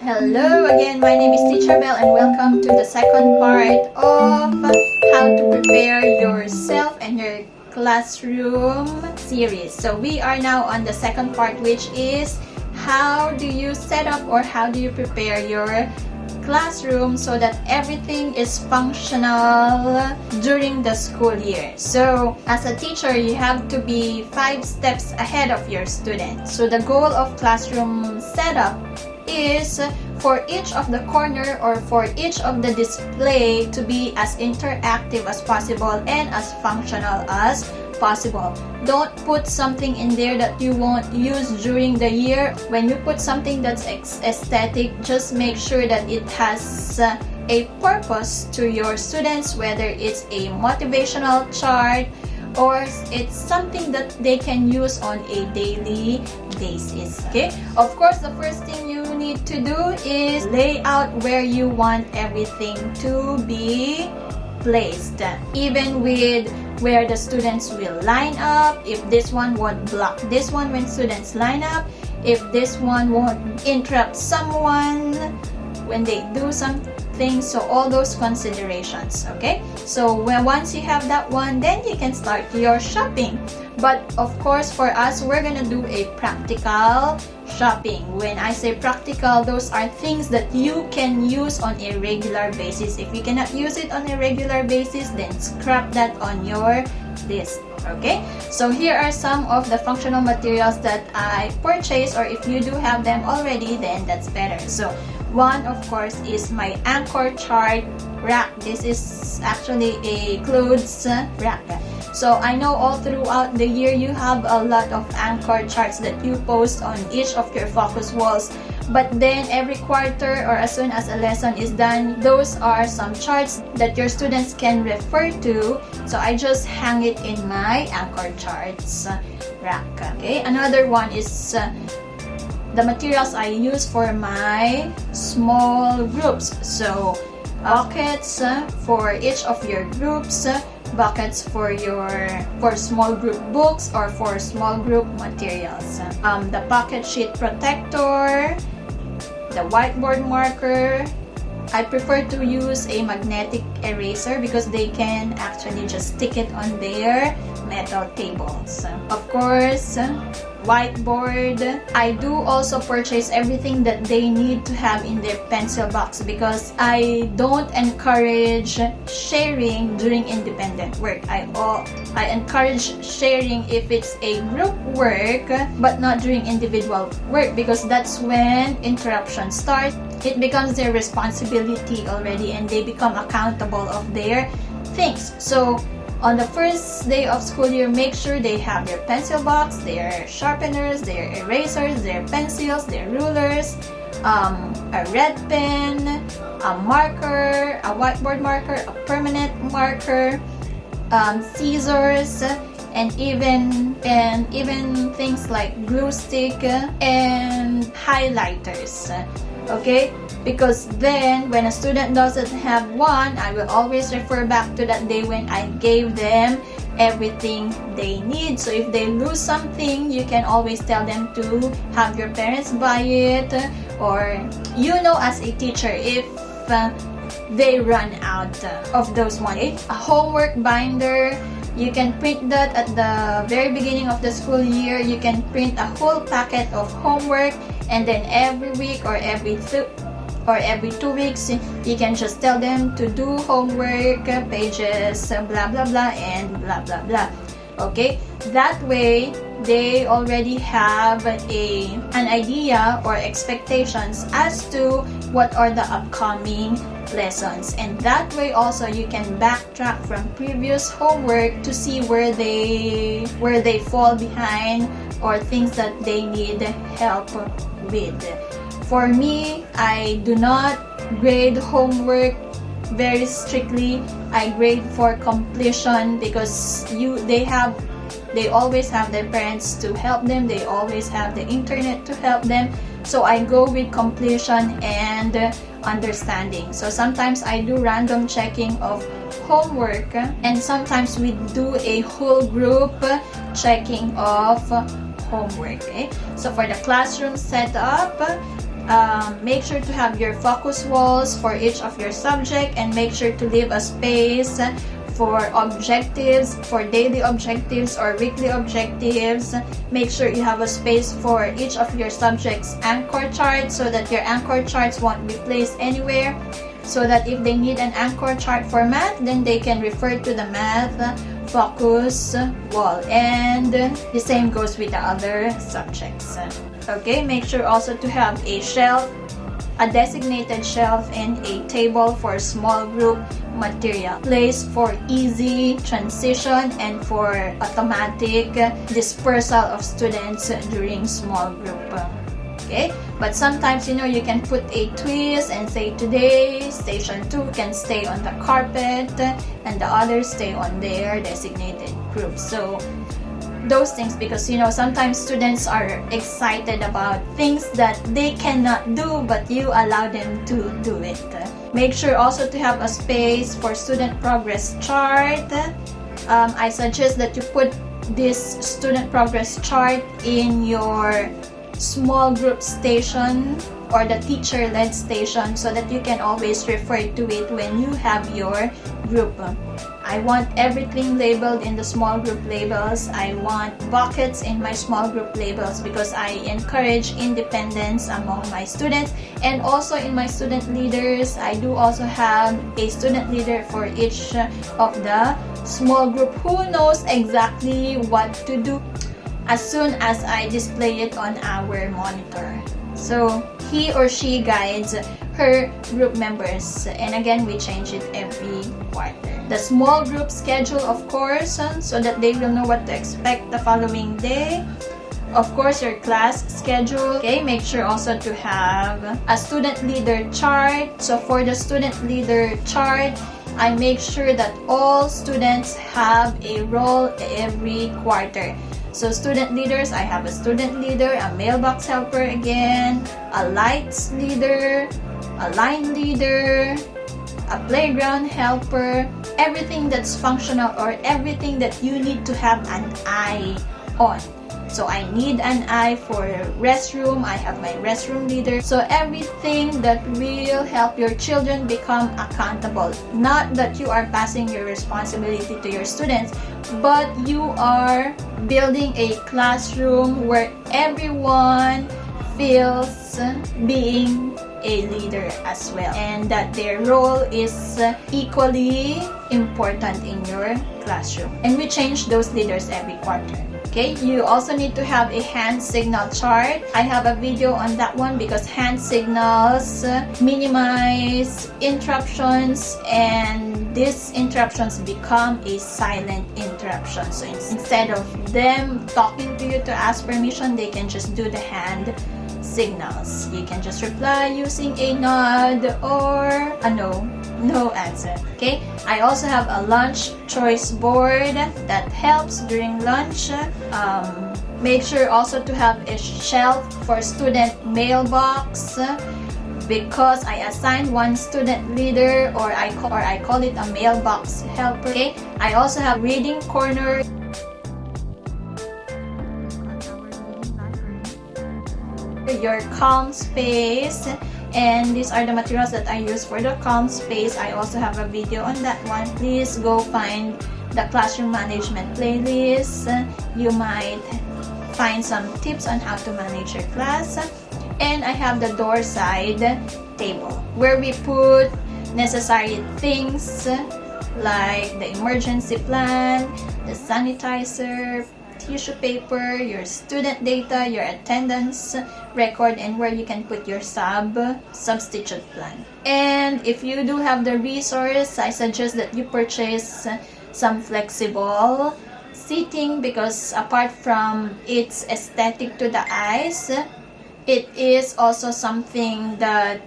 Hello again, my name is Teacher Bell and welcome to the second part of how to prepare yourself and your classroom series. So we are now on the second part, which is how do you set up or how do you prepare your classroom so that everything is functional during the school year. So as a teacher, you have to be 5 steps ahead of your students. So the goal of classroom setup is for each of the corner or for each of the display to be as interactive as possible and as functional as possible. Don't put something in there that you won't use during the year. When you put something that's aesthetic, just make sure that it has a purpose to your students, whether it's a motivational chart or it's something that they can use on a daily basis. Okay, of course, the first thing you need to do is lay out where you want everything to be placed, even with where the students will line up, if this one won't block this one when students line up, if this one won't interrupt someone when they do something. So all those considerations. Okay, so once you have that one, then you can start your shopping. But of course, for us, we're gonna do a practical shopping. When I say practical, those are things that you can use on a regular basis. If you cannot use it on a regular basis, then scrap that on your list. Okay, so here are some of the functional materials that I purchased, or if you do have them already, then that's better. So one, of course, is my anchor chart rack. This is actually a clothes rack. So I know all throughout the year you have a lot of anchor charts that you post on each of your focus walls. But then every quarter or as soon as a lesson is done, those are some charts that your students can refer to. So I just hang it in my anchor charts rack. Okay, another one is the materials I use for my small groups. So buckets for each of your groups, buckets for small group books or for small group materials, the pocket sheet protector, the whiteboard marker. I prefer to use a magnetic eraser because they can actually just stick it on their metal tables. Of course, whiteboard. I do also purchase everything that they need to have in their pencil box because I don't encourage sharing during independent work. I encourage sharing if it's a group work, but not during individual work, because that's when interruptions start. It becomes their responsibility already and they become accountable of their things. So on the first day of school year, make sure they have their pencil box, their sharpeners, their erasers, their pencils, their rulers, a red pen, a marker, a whiteboard marker, a permanent marker, scissors, and even things like glue stick and highlighters. Okay, because then when a student doesn't have one, I will always refer back to that day when I gave them everything they need. So if they lose something, you can always tell them to have your parents buy it, or as a teacher, if they run out of those ones. A homework binder, you can print that at the very beginning of the school year. You can print a whole packet of homework, and then every week or every 2 weeks, you can just tell them to do homework pages, blah blah blah and blah blah blah. Okay, that way they already have an idea or expectations as to what are the upcoming lessons, and that way also you can backtrack from previous homework to see where they fall behind or things that they need help with. For me, I do not grade homework very strictly. I grade for completion because they always have their parents to help them, they always have the internet to help them. So I go with completion and understanding. So sometimes I do random checking of homework, and sometimes we do a whole group checking of homework. Okay? So for the classroom setup, Make sure to have your focus walls for each of your subject, and make sure to leave a space for objectives, for daily objectives or weekly objectives. Make sure you have a space for each of your subjects anchor chart, so that your anchor charts won't be placed anywhere, so that if they need an anchor chart for math, then they can refer to the math focus wall. And the same goes with the other subjects. Okay, make sure also to have a shelf, a designated shelf, and a table for small group material. Place for easy transition and for automatic dispersal of students during small group. Okay, but sometimes you can put a twist and say today station 2 can stay on the carpet and the others stay on their designated group. So those things, because sometimes students are excited about things that they cannot do, but you allow them to do it. Make sure also to have a space for student progress chart. I suggest that you put this student progress chart in your small group station or the teacher-led station, so that you can always refer to it when you have your group. I want everything labeled in the small group labels. I want buckets in my small group labels, because I encourage independence among my students. And also in my student leaders, I do also have a student leader for each of the small group who knows exactly what to do as soon as I display it on our monitor. So he or she guides her group members, and again, we change it every quarter. The small group schedule, of course, so that they will know what to expect the following day. Of course, your class schedule. Okay, make sure also to have a student leader chart. So for the student leader chart, I make sure that all students have a role every quarter. So student leaders, I have a student leader, a mailbox helper again, a lights leader, a line leader, a playground helper, everything that's functional or everything that you need to have an eye on. So I need an eye for restroom, I have my restroom leader. So everything that will help your children become accountable. Not that you are passing your responsibility to your students, but you are building a classroom where everyone feels being a leader as well, and that their role is equally important in your classroom. And we change those leaders every quarter. Okay, you also need to have a hand signal chart. I have a video on that one, because hand signals minimize interruptions, and these interruptions become a silent interruption. So instead of them talking to you to ask permission, they can just do the hand signals. You can just reply using a nod or a no answer. Okay, I also have a lunch choice board that helps during lunch. Make sure also to have a shelf for student mailbox, because I assigned one student leader, or I call it a mailbox helper. Okay, I also have reading corner, your calm space, and these are the materials that I use for the calm space. I also have a video on that one. Please go find the classroom management playlist. You might find some tips on how to manage your class. And I have the door side table, where we put necessary things like the emergency plan, the sanitizer, tissue paper, your student data, your attendance record, and where you can put your substitute plan. And if you do have the resource, I suggest that you purchase some flexible seating, because apart from its aesthetic to the eyes, it is also something that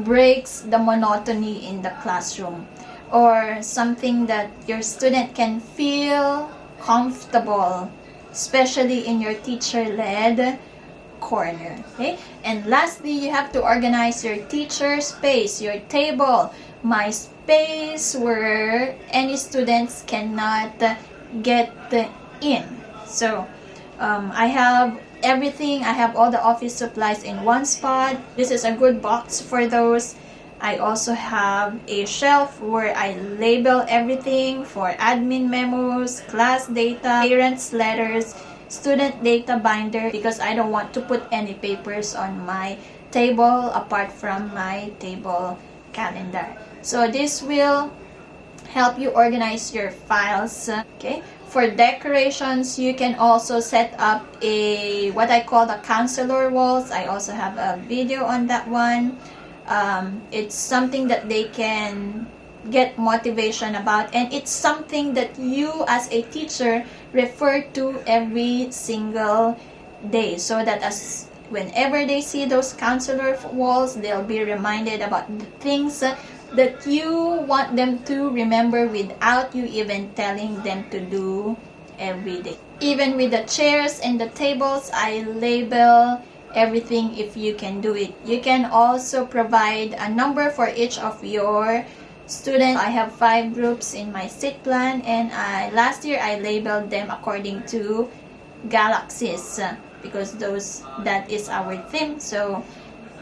breaks the monotony in the classroom, or something that your student can feel comfortable, especially in your teacher-led corner. Okay, and lastly, you have to organize your teacher space, your table, my space where any students cannot get in. So I have everything. I have all the office supplies in one spot. This is a good box for those. I also have a shelf where I label everything for admin memos, class data, parents' letters, student data binder, because I don't want to put any papers on my table apart from my table calendar. So this will help you organize your files. Okay. For decorations, you can also set up what I call the counselor walls. I also have a video on that one. It's something that they can get motivation about, and it's something that you as a teacher refer to every single day, so that whenever they see those counselor walls, they'll be reminded about the things that you want them to remember without you even telling them to do every day. Even with the chairs and the tables, I label everything if you can do it. You can also provide a number for each of your students. I have 5 groups in my seat plan, and last year I labeled them according to galaxies, because that is our theme. So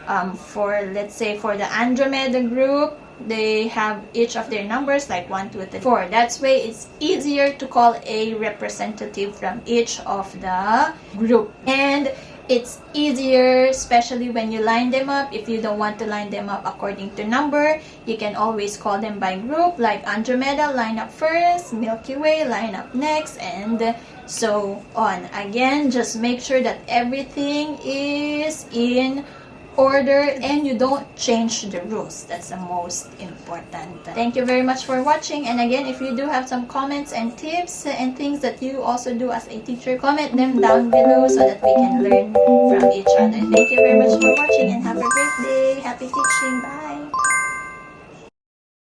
let's say for the Andromeda group, they have each of their numbers like 1, 2, 3, 4. That's way it's easier to call a representative from each of the group, and it's easier, especially when you line them up. If you don't want to line them up according to number, you can always call them by group, like Andromeda, line up first, Milky Way, line up next, and so on. Again, just make sure that everything is in order and you don't change the rules. That's the most important. Thank you very much for watching, and again, if you do have some comments and tips and things that you also do as a teacher, comment them down below so that we can learn from each other. Thank you very much for watching, and have a great day. Happy teaching. Bye.